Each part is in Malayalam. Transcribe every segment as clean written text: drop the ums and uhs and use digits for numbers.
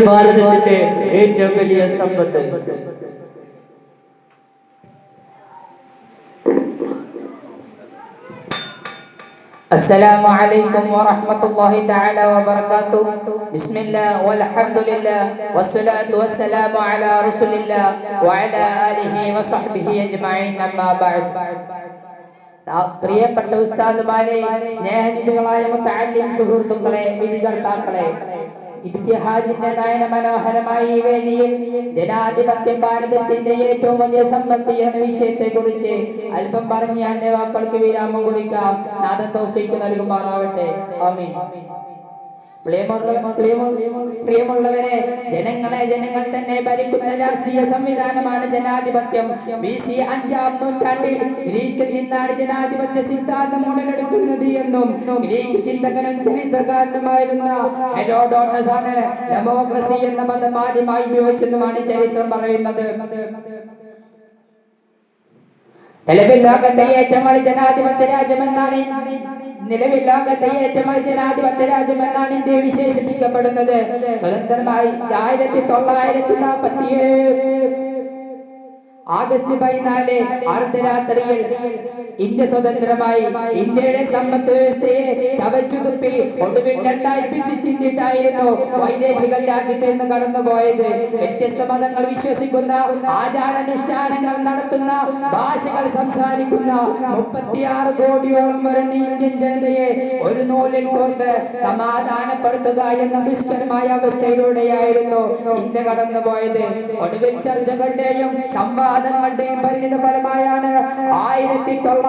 ഭാരതത്തിന്റെ ഏറ്റവും വലിയ സമ്പത്ത്. അസ്സലാമു അലൈക്കും വറഹ്മത്തുള്ളാഹി തആല വബറകാതുഹു. ബിസ്മില്ലാഹ് വൽഹംദുലില്ലാഹ് വസ്സലാത്തു വസ്സലാമു അലാ റസൂലില്ലാഹ് വഅലാ ആലിഹി വസഹ്ബിഹി അജ്മഈൻ. അമ്മാ ബഅദ്. പ്രിയപ്പെട്ട ഉസ്താദുമാരെ, സ്നേഹനിധികളായ മുതഅല്ലിം സുഹൃത്തുക്കളെ, വിദ്യാർത്ഥികളെ, ഇബ്തിഹാജിന്റെ നയന മനോഹരമായ ഈ വേദിയിൽ ജനാധിപത്യം ഭാരതത്തിന്റെ ഏറ്റവും വലിയ സമ്പത്ത് എന്ന വിഷയത്തെ കുറിച്ച് അല്പം പറഞ്ഞ് എന്റെ വാക്കുകൾക്ക് വിരാമം കുറിക്കാം. നാഥൻ തൗഫീഖ് നൽകുമാറാവട്ടെ. ആമീൻ. പ്രിയമുള്ളവരെ, ജനങ്ങൾ തന്നെ ഭരിക്കുന്ന രാഷ്ട്രീയ സംവിധാനമാണ് ജനാധിപത്യം. BC 5-ാം നൂറ്റാണ്ടിൽ ഗ്രീക്കിൽ നിന്നാണ് ജനാധിപത്യ സിദ്ധാന്തം ഉടലെടുക്കുന്നത് എന്നും ഗ്രീക്ക് ചിന്തകനും ചരിത്രകാരനുമായിരുന്ന ഹെരോഡോട്ടസ് ആണ് ഡെമോക്രസി എന്ന പദം ആദ്യമായി ഉപയോഗിച്ചെന്നുമാണ് ചരിത്രം പറയുന്നത്. നിലവിൽ ലോകത്തെ ഏറ്റവും വലിയ ജനാധിപത്യ രാജ്യമെന്നാണ് ഇന്ത്യ വിശേഷിപ്പിക്കപ്പെടുന്നത്. സ്വതന്ത്രമായി 1947 ആഗസ്റ്റ് 14 അർദ്ധരാത്രിയിൽ ഇന്ത്യ സ്വതന്ത്രമായി. ഇന്ത്യയുടെ സമ്പദ് വ്യവസ്ഥയെ ചവച്ചുതുപ്പി ഒടുവിൽ രണ്ടായി പിച്ചിച്ചിട്ടായിരുന്നു വൈദേശികൾ രാജ്യത്ത് നിന്ന് കടന്നുപോയത്. വ്യത്യസ്ത മതങ്ങൾ വിശ്വസിക്കുന്ന, ആചാരാനുഷ്ഠാനങ്ങൾ നടത്തുന്ന, ഭാഷകൾ സംസാരിക്കുന്ന 36 കോടിയോളം വരുന്ന ഇന്ത്യൻ ജനതയെ ഒരു നൂലിൽ കോർത്ത് സമാധാനപ്പെടുത്തുക എന്ന ദുഷ്കരമായ അവസ്ഥയിലൂടെയായിരുന്നു ഇന്ത്യ കടന്നുപോയത്. ഒടുവിൽ ചർച്ചകളുടെയും സംവാദങ്ങളുടെയും പരിണിത ഫലമായാണ് 1949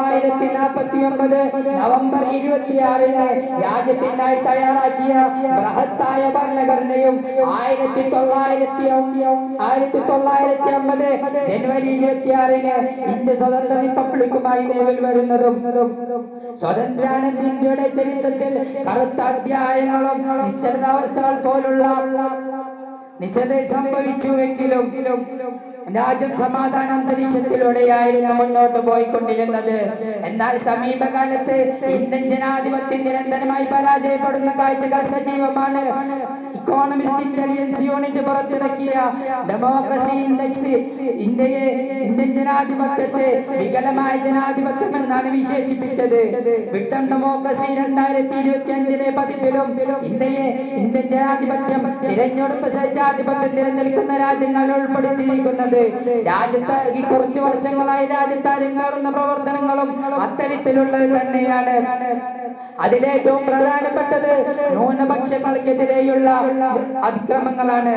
നവംബർ 26 രാജ്യത്തിനായി തയ്യാറാക്കിയ ബൃഹത്തായ ഭരണഘടനയും 1950 ജനുവരി 26 ഇന്ത്യ സ്വതന്ത്ര റിപ്പബ്ലിക്കുമായി നിലവിൽ വരുന്നതും. സ്വതന്ത്രാനന്ദ ഇന്ത്യയുടെ ചരിത്രത്തിൽ കറുത്ത അധ്യായങ്ങളും നിശ്ചലാവസ്ഥകൾ പോലുള്ള നിശ്ചത സംഭവിച്ചുവെങ്കിലും രാജ്യം സമാധാന അന്തരീക്ഷത്തിലൂടെയായിരുന്നു മുന്നോട്ട് പോയിക്കൊണ്ടിരുന്നത്. എന്നാൽ സമീപകാലത്ത് ഇന്ത്യൻ ജനാധിപത്യം നിരന്തരമായി പരാജയപ്പെടുന്ന കാഴ്ചകൾ സജീവമാണ്. ഇക്കോണമിസ്റ്റ് ഇന്റലിജൻസ് യൂണിറ്റ് പുറത്തിറക്കിയ ഡെമോക്രസി ഇൻഡെക്സ് ഇന്ത്യൻ ജനാധിപത്യത്തെ വികലമായ ജനാധിപത്യം എന്നാണ് വിശേഷിപ്പിച്ചത്. വിക്ടം ഡെമോക്രസി 2025 പതിപ്പിലും ഇന്ത്യൻ ജനാധിപത്യം തിരഞ്ഞെടുപ്പ് സ്വേച്ഛാധിപത്യം നിലനിൽക്കുന്ന രാജ്യങ്ങൾ ഉൾപ്പെടുത്തിയിരിക്കുന്നത്. രാജ്യത്ത് ഈ കുറച്ചു വർഷങ്ങളായി രാജ്യത്ത് അരങ്ങേറുന്ന പ്രവർത്തനങ്ങളും അത്തരത്തിലുള്ളത് തന്നെയാണ്. അതിലേറ്റവും പ്രധാനപ്പെട്ടത് ന്യൂനപക്ഷങ്ങൾക്കെതിരെയുള്ള അതിക്രമങ്ങളാണ്.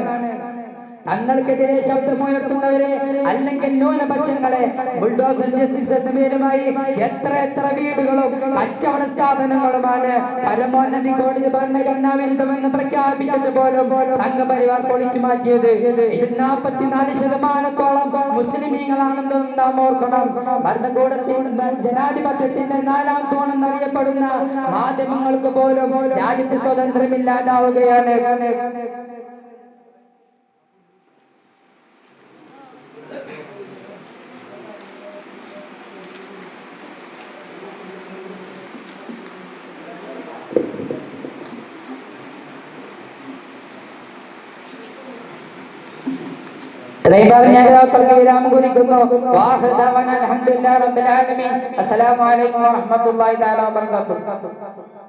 തങ്ങൾക്കെതിരെ ശബ്ദമുയർത്തുന്നവരെ അല്ലെങ്കിൽ ന്യൂനപക്ഷങ്ങളെ ബുൾഡോസർ ജസ്റ്റിസ് എന്ന പേരുമായി എത്ര വീടുകളും കച്ചവട സ്ഥാപനങ്ങളുമാണ് പരമോന്നത കോടതി ഭരണഘടനാ വിരുദ്ധമെന്ന് പ്രഖ്യാപിച്ചിട്ട് പോലും സംഘപരിവാർ പൊളിച്ചു മാറ്റിയത്. ഇതിൽ 44% മുസ്ലിമീങ്ങളാണെന്നും നാം ഓർക്കണം. ഭരണകൂടത്തിന്റെ ജനാധിപത്യത്തിന്റെ 4-ാം തൂണെന്നറിയപ്പെടുന്ന മാധ്യമങ്ങൾക്ക് പോലും രാജ്യത്ത് സ്വതന്ത്രമില്ലാതാവുകയാണ്. വിരാമം കുറിക്കുന്നു. അസ്സലാമു അലൈക്കും വറഹ്മത്തുള്ളാഹി തആല വബറകാതുഹു.